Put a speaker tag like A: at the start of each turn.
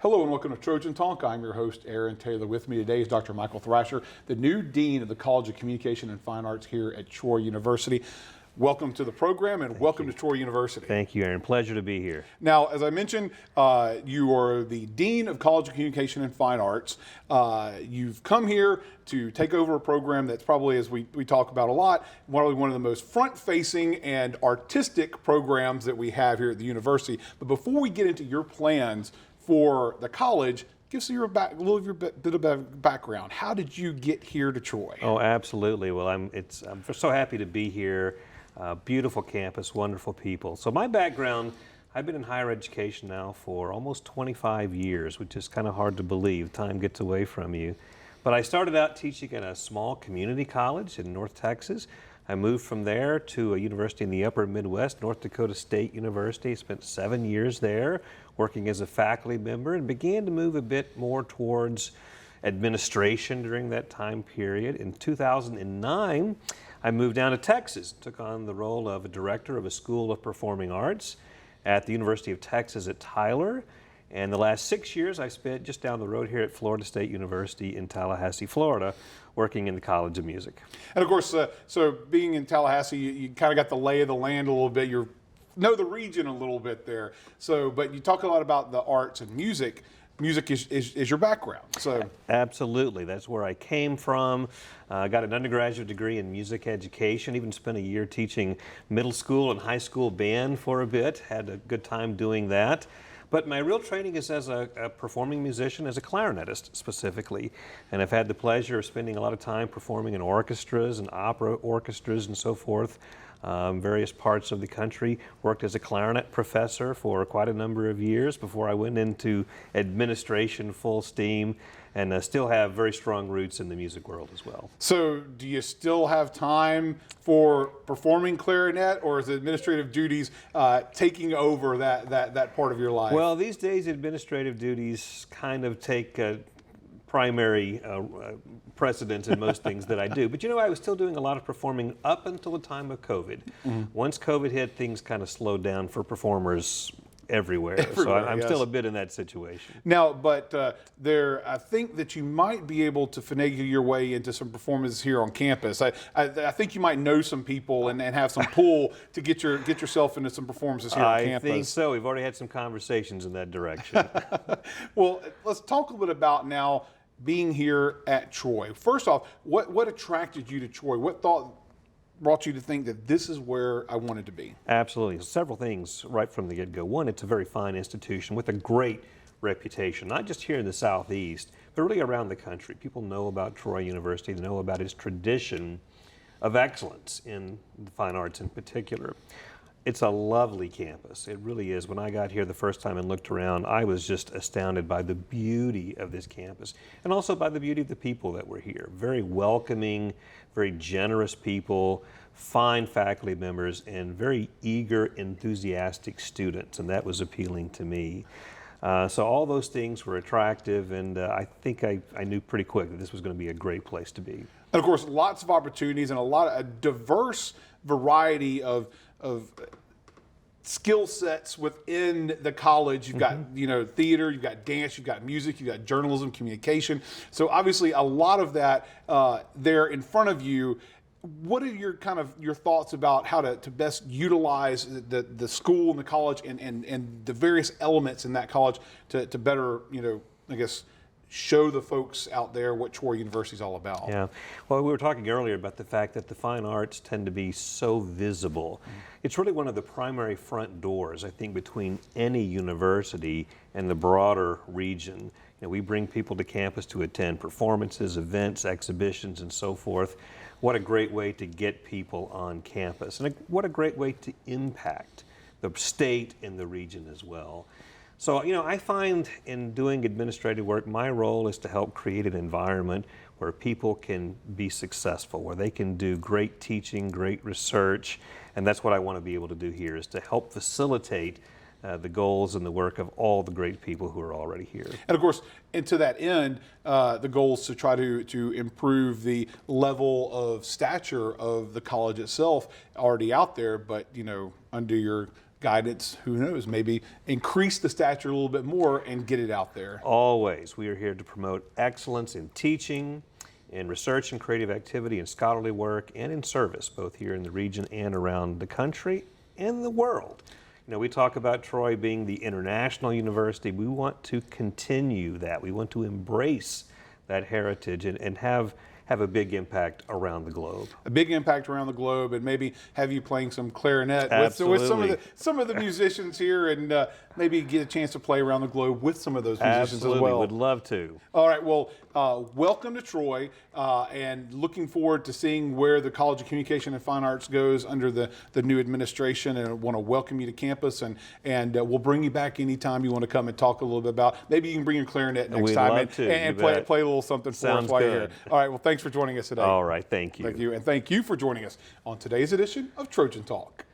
A: Hello and welcome to Trojan Talk. I'm your host, Aaron Taylor. With me today is Dr. Michael Thrasher, the new Dean of the College of Communication and Fine Arts here at Troy University. Welcome to the program and welcome to Troy University.
B: Thank you, Aaron. Pleasure to be here.
A: Now, as I mentioned, you are the Dean of College of Communication and Fine Arts. You've come here to take over a program that's probably, as we talk about a lot, probably one of the most front-facing and artistic programs that we have here at the university. But before we get into your plans for the college, give us a little of your bit of background. How did you get here to Troy?
B: Oh, absolutely. Well, I'm so happy to be here. Beautiful campus, wonderful people. So my background, I've been in higher education now for almost 25 years, which is kind of hard to believe. Time gets away from you. But I started out teaching at a small community college in North Texas. I moved from there to a university in the upper Midwest, North Dakota State University. Spent 7 years there working as a faculty member and began to move a bit more towards administration during that time period. In 2009, I moved down to Texas, took on the role of a director of a School of Performing Arts at the University of Texas at Tyler. And the last 6 years I spent just down the road here at Florida State University in Tallahassee, Florida, working in the College of Music.
A: And of course, so being in Tallahassee, you kind of got the lay of the land a little bit. You know the region a little bit there. So, but you talk a lot about the arts and music. Music is your background. So
B: absolutely, that's where I came from. Got an undergraduate degree in music education. Even spent a year teaching middle school and high school band for a bit. Had a good time doing that. But my real training is as a performing musician, as a clarinetist specifically. And I've had the pleasure of spending a lot of time performing in orchestras and opera orchestras and so forth, various parts of the country. Worked as a clarinet professor for quite a number of years before I went into administration full steam, and still have very strong roots in the music world as well.
A: So do you still have time for performing clarinet, or is administrative duties taking over that part of your life?
B: Well, these days administrative duties kind of take primary precedence in most things that I do. But you know, I was still doing a lot of performing up until the time of COVID. Mm-hmm. Once COVID hit, things kind of slowed down for performers everywhere. So I'm
A: yes.
B: still a bit in that situation.
A: Now, but I think that you might be able to finagle your way into some performances here on campus. I think you might know some people and have some pull to get yourself into some performances here on campus.
B: I think so. We've already had some conversations in that direction.
A: Well, let's talk a little bit about now being here at Troy. First off, what attracted you to Troy? What thought brought you to think that this is where I wanted to be?
B: Absolutely. Several things right from the get-go. One, it's a very fine institution with a great reputation, not just here in the Southeast, but really around the country. People know about Troy University. They know about its tradition of excellence in the fine arts in particular. It's a lovely campus. It really is. When I got here the first time and looked around, I was just astounded by the beauty of this campus and also by the beauty of the people that were here. Very welcoming, very generous people, fine faculty members, and very eager, enthusiastic students, and that was appealing to me. So all those things were attractive, and I think I knew pretty quick that this was going to be a great place to be.
A: And of course, lots of opportunities and a diverse variety of skill sets within the college. You've got theater, you've got dance, you've got music, you've got journalism, communication. So obviously a lot of that there in front of you. What are your thoughts about how to best utilize the school and the college and the various elements in that college to better, I guess, show the folks out there what Troy University is all about?
B: Yeah. Well, we were talking earlier about the fact that the fine arts tend to be so visible. It's really one of the primary front doors, I think, between any university and the broader region. We bring people to campus to attend performances, events, exhibitions, and so forth. What a great way to get people on campus, and what a great way to impact the state and the region as well. So, I find in doing administrative work, my role is to help create an environment where people can be successful, where they can do great teaching, great research, and that's what I want to be able to do here, is to help facilitate the goals and the work of all the great people who are already here.
A: And of course, and to that end, the goal is to try to improve the level of stature of the college itself already out there, but under your guidance, who knows, maybe increase the stature a little bit more and get it out there.
B: Always. We are here to promote excellence in teaching, in research and creative activity, in scholarly work, and in service, both here in the region and around the country and the world. You know, we talk about Troy being the international university. We want to continue that. We want to embrace that heritage and have a big impact around the globe.
A: A big impact around the globe, and maybe have you playing some clarinet with some of the musicians here, and maybe get a chance to play around the globe with some of those musicians
B: Absolutely.
A: as well.
B: Would love to.
A: All right, well, welcome to Troy, and looking forward to seeing where the College of Communication and Fine Arts goes under the new administration, and I want to welcome you to campus, and we'll bring you back anytime you want to come and talk a little bit about, maybe you can bring your clarinet next
B: We'd
A: time
B: love to.
A: and
B: You
A: play
B: bet.
A: a little something for us
B: Sounds
A: while you're
B: good.
A: here. All right, well, thanks for joining us today.
B: All right, thank you.
A: Thank you, and thank you for joining us on today's edition of Trojan Talk.